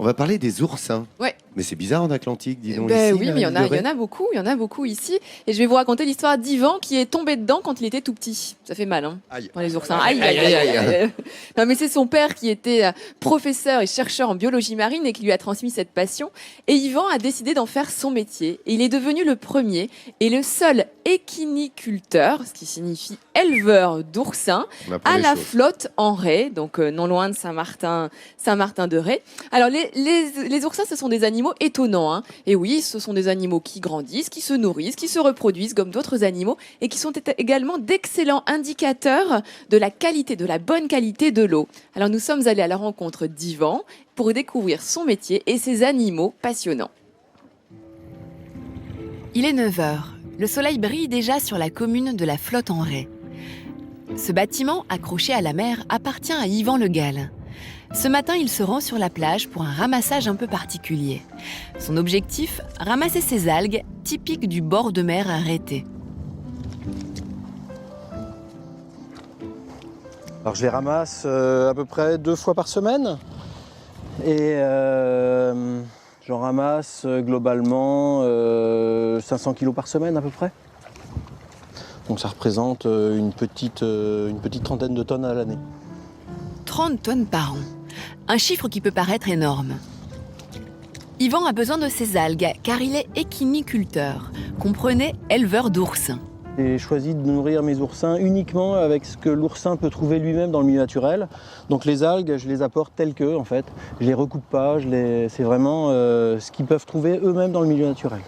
On va parler des oursins. Ouais. Mais c'est bizarre en Atlantique, dis donc. Ben ici, oui, là, mais il y l'île de Ré. en a beaucoup ici. Et je vais vous raconter l'histoire d'Ivan qui est tombé dedans quand il était tout petit. Ça fait mal, hein, Aïe. pour les oursins. Aïe, aïe, aïe, aïe. Non, mais c'est son père qui était professeur et chercheur en biologie marine et qui lui a transmis cette passion. Et Ivan a décidé d'en faire son métier. Et il est devenu le premier et le seul équiniculteur, ce qui signifie éleveur d'oursins, On apprend à des la choses. flotte en Ré, donc non loin de Saint-Martin-de-Ré. Alors les oursins, ce sont des animaux étonnants, hein. Et oui, ce sont des animaux qui grandissent, qui se nourrissent, qui se reproduisent comme d'autres animaux et qui sont également d'excellents indicateurs de la bonne qualité de l'eau. Alors nous sommes allés à la rencontre d'Ivan pour découvrir son métier et ses animaux passionnants. Il est 9 h. Le soleil brille déjà sur la commune de la Flotte-en-Ré. Ce bâtiment, accroché à la mer, appartient à Yvan Le Gall. Ce matin, il se rend sur la plage pour un ramassage un peu particulier. Son objectif, ramasser ces algues typiques du bord de mer arrêté. Alors je les ramasse à peu près 2 fois par semaine et j'en ramasse globalement 500 kg par semaine à peu près. Donc ça représente une petite trentaine de tonnes à l'année. 30 tonnes par an. Un chiffre qui peut paraître énorme. Yvan a besoin de ces algues car il est équiniculteur, comprenez éleveur d'oursins. J'ai choisi de nourrir mes oursins uniquement avec ce que l'oursin peut trouver lui-même dans le milieu naturel. Donc les algues, je les apporte telles que en fait. Je les recoupe pas, c'est vraiment ce qu'ils peuvent trouver eux-mêmes dans le milieu naturel.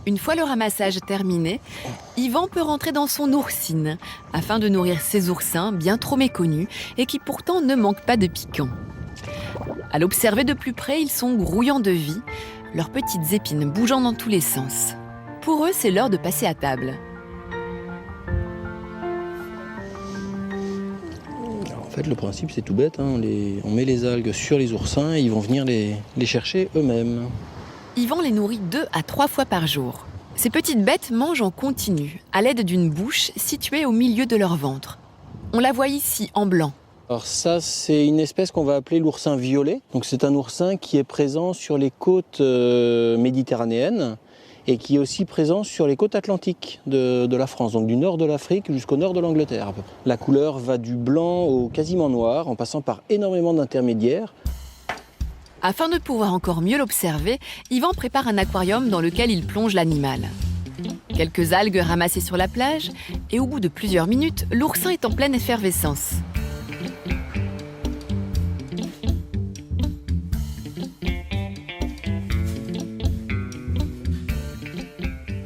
Une fois le ramassage terminé, Yvan peut rentrer dans son oursine afin de nourrir ses oursins bien trop méconnus et qui pourtant ne manquent pas de piquant. À l'observer de plus près, ils sont grouillants de vie, leurs petites épines bougeant dans tous les sens. Pour eux, c'est l'heure de passer à table. Alors, en fait, le principe c'est tout bête, hein. On met les algues sur les oursins et ils vont venir les chercher eux-mêmes. Yvan les nourrit 2 à 3 fois par jour. Ces petites bêtes mangent en continu, à l'aide d'une bouche située au milieu de leur ventre. On la voit ici en blanc. Alors ça, c'est une espèce qu'on va appeler l'oursin violet. Donc c'est un oursin qui est présent sur les côtes méditerranéennes et qui est aussi présent sur les côtes atlantiques de la France, donc du nord de l'Afrique jusqu'au nord de l'Angleterre à peu près. La couleur va du blanc au quasiment noir, en passant par énormément d'intermédiaires. Afin de pouvoir encore mieux l'observer, Yvan prépare un aquarium dans lequel il plonge l'animal. Quelques algues ramassées sur la plage, et au bout de plusieurs minutes, l'oursin est en pleine effervescence.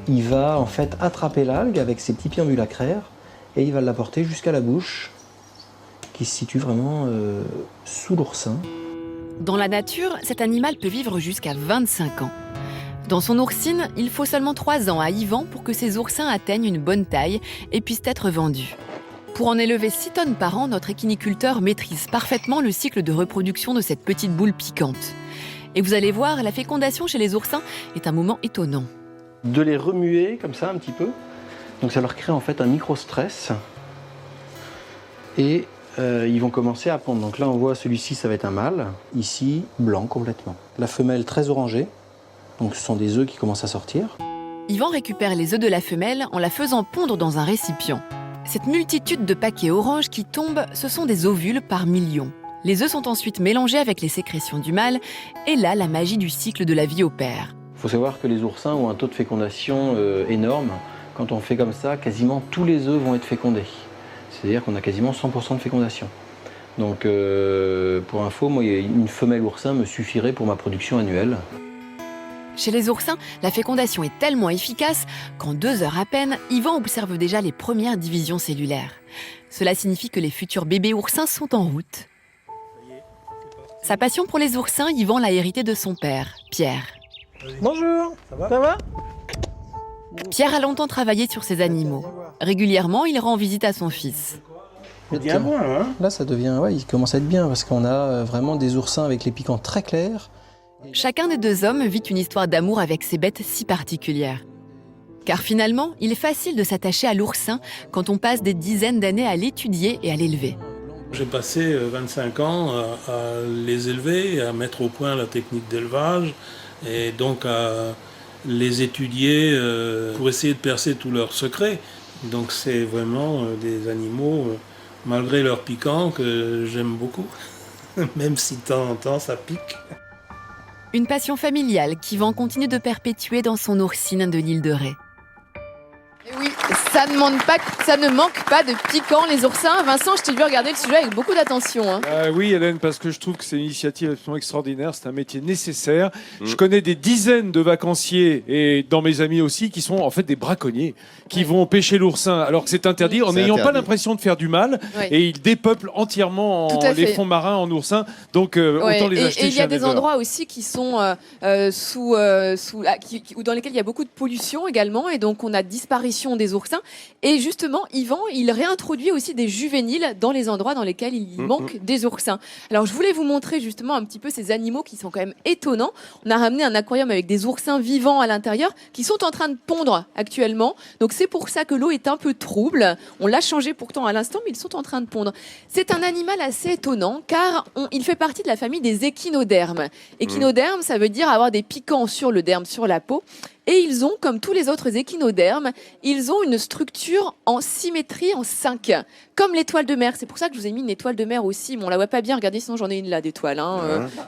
Il va en fait attraper l'algue avec ses petits pieds ambulacraires et il va la porter jusqu'à la bouche, qui se situe vraiment sous l'oursin. Dans la nature, cet animal peut vivre jusqu'à 25 ans. Dans son oursine, il faut seulement 3 ans à Yvan pour que ces oursins atteignent une bonne taille et puissent être vendus. Pour en élever 6 tonnes par an, notre équiniculteur maîtrise parfaitement le cycle de reproduction de cette petite boule piquante. Et vous allez voir, la fécondation chez les oursins est un moment étonnant. De les remuer comme ça un petit peu, donc ça leur crée en fait un micro-stress et ils vont commencer à pondre. Donc là on voit celui-ci, ça va être un mâle, ici blanc complètement. La femelle très orangée, donc ce sont des œufs qui commencent à sortir. Yvan récupère les œufs de la femelle en la faisant pondre dans un récipient. Cette multitude de paquets orange qui tombent, ce sont des ovules par millions. Les œufs sont ensuite mélangés avec les sécrétions du mâle et là, la magie du cycle de la vie opère. Il faut savoir que les oursins ont un taux de fécondation énorme. Quand on fait comme ça, quasiment tous les œufs vont être fécondés. C'est-à-dire qu'on a quasiment 100% de fécondation. Donc pour info, moi, une femelle oursin me suffirait pour ma production annuelle. Chez les oursins, la fécondation est tellement efficace qu'en 2 heures à peine, Yvan observe déjà les premières divisions cellulaires. Cela signifie que les futurs bébés oursins sont en route. Sa passion pour les oursins, Yvan l'a héritée de son père, Pierre. Bonjour, ça va? Pierre a longtemps travaillé sur ces animaux. Régulièrement, il rend visite à son fils. Bien bon, hein? Là, ça devient, ouais, il commence à être bien parce qu'on a vraiment des oursins avec les piquants très clairs. Chacun des 2 hommes vit une histoire d'amour avec ces bêtes si particulières. Car finalement, il est facile de s'attacher à l'oursin quand on passe des dizaines d'années à l'étudier et à l'élever. J'ai passé 25 ans à les élever, à mettre au point la technique d'élevage et donc à les étudier pour essayer de percer tous leurs secrets. Donc c'est vraiment des animaux, malgré leur piquant, que j'aime beaucoup, même si de temps en temps ça pique. Une passion familiale qu'Yvan continue de perpétuer dans son oursine de l'île de Ré. Et oui, ça ne manque pas de piquant, les oursins. Vincent, je t'ai vu regarder le sujet avec beaucoup d'attention. Hein. Oui, Hélène, parce que je trouve que c'est une initiative absolument extraordinaire. C'est un métier nécessaire. Je connais des dizaines de vacanciers, et dans mes amis aussi, qui sont en fait des braconniers, qui vont pêcher l'oursin, alors que c'est interdit, en n'ayant pas l'impression de faire du mal. Oui. Et ils dépeuplent entièrement les fonds marins en oursins. Donc, autant les acheter et il y a chez un des éleveur. endroits aussi qui sont dans lesquels il y a beaucoup de pollution également. Et donc, on a disparition des oursins. Et justement, Yvan, il réintroduit aussi des juvéniles dans les endroits dans lesquels il manque des oursins. Alors, je voulais vous montrer justement un petit peu ces animaux qui sont quand même étonnants. On a ramené un aquarium avec des oursins vivants à l'intérieur qui sont en train de pondre actuellement. Donc, c'est pour ça que l'eau est un peu trouble. On l'a changé pourtant à l'instant, mais ils sont en train de pondre. C'est un animal assez étonnant car il fait partie de la famille des échinodermes. Échinoderme, ça veut dire avoir des piquants sur le derme, sur la peau. Et ils ont, comme tous les autres échinodermes, ils ont une structure en symétrie en 5, comme l'étoile de mer. C'est pour ça que je vous ai mis une étoile de mer aussi. Bon, on la voit pas bien, regardez, sinon j'en ai une là d'étoile.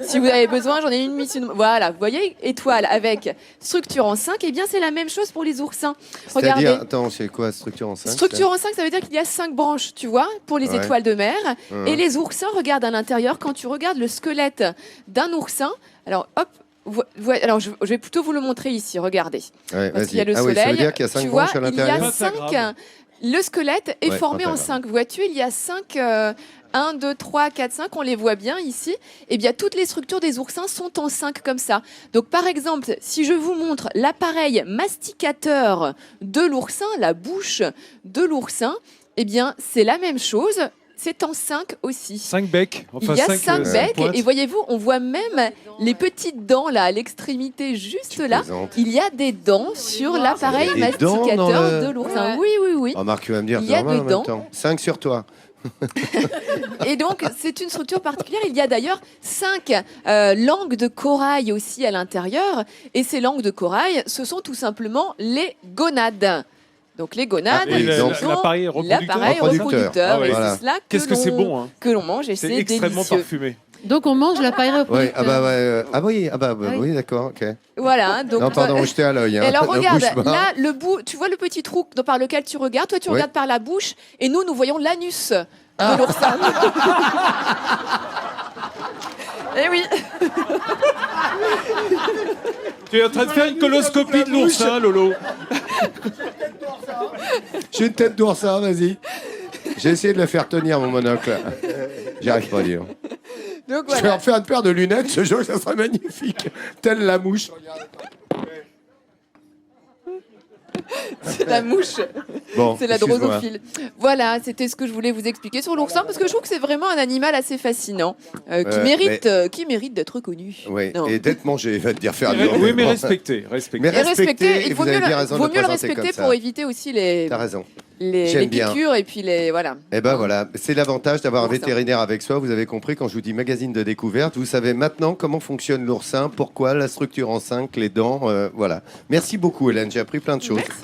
Si vous avez besoin, j'en ai une mise. Voilà, vous voyez, étoile avec structure en 5. Eh bien, c'est la même chose pour les oursins. Regardez. C'est-à-dire, attends, c'est quoi structure en 5? Structure en 5, ça veut dire qu'il y a 5 branches, tu vois, pour les étoiles de mer. Et les oursins, regarde à l'intérieur, quand tu regardes le squelette d'un oursin, alors hop, alors je vais plutôt vous le montrer ici, regardez. Parce qu'il y a le soleil, ça veut dire qu'il y a 5 tu vois, branches à il y a l'intérieur. 5. Le squelette est formé en 5. Vois-tu, il y a 5... 1, 2, 3, 4, 5, on les voit bien ici. Eh bien, toutes les structures des oursins sont en 5 comme ça. Donc, par exemple, si je vous montre l'appareil masticateur de l'oursin, la bouche de l'oursin, eh bien, c'est la même chose. C'est en 5 aussi. 5 becs. Enfin, il y a 5 becs. pointes. Et voyez-vous, on voit même les petites dents là, à l'extrémité juste là. Il y a des dents sur l'appareil Il y a des dents dans masticateur le- de l'oursin. Oui, oui, oui. Oh, Marc, tu vas me dire, Il c'est y a normal des en dents. même temps. 5 sur toi. Et donc, c'est une structure particulière. Il y a d'ailleurs 5 langues de corail aussi à l'intérieur. Et ces langues de corail, ce sont tout simplement les gonades. Donc, les gonades, Et ce sont l'appareil reproducteur. reproducteur. Et Voilà. c'est cela Qu'est-ce que c'est bon, hein. que l'on mange et C'est c'est extrêmement délicieux. parfumé. Donc on mange l'appareil Ouais, reproducteur. oui, d'accord, ok. Voilà. Donc, Non, pardon, j'étais à l'œil. et alors regarde, là, le bout, tu vois le petit trou par lequel tu regardes, toi tu regardes par la bouche, et nous voyons l'anus de l'oursin. Eh oui. Tu es en train de faire une coloscopie de l'oursin, Lolo. J'ai une tête d'oursin, vas-y. J'ai essayé de le faire tenir, mon monocle. J'y arrive pas à dire. Donc Je vais voilà. en faire une paire de lunettes, je jure que ça serait magnifique. Telle la mouche. C'est la mouche. Bon, C'est la excuse-moi. drosophile. Voilà, c'était ce que je voulais vous expliquer sur l'oursin, parce que je trouve que c'est vraiment un animal assez fascinant, qui mérite d'être connu. Oui, Non. et d'être mangé, va te dire faire Oui, mais respectez. Mais Et respecter, et il vous vaut avez mieux, bien raison de vaut le mieux le présenter respecter comme ça. pour éviter aussi les T'as raison. J'aime bien. piqûres et puis les voilà. Eh ben voilà, c'est l'avantage d'avoir un L'oursin. vétérinaire avec soi. Vous avez compris, quand je vous dis magazine de découverte, vous savez maintenant comment fonctionne l'oursin, pourquoi, la structure en 5, les dents, voilà. Merci beaucoup Hélène, j'ai appris plein de choses. Merci.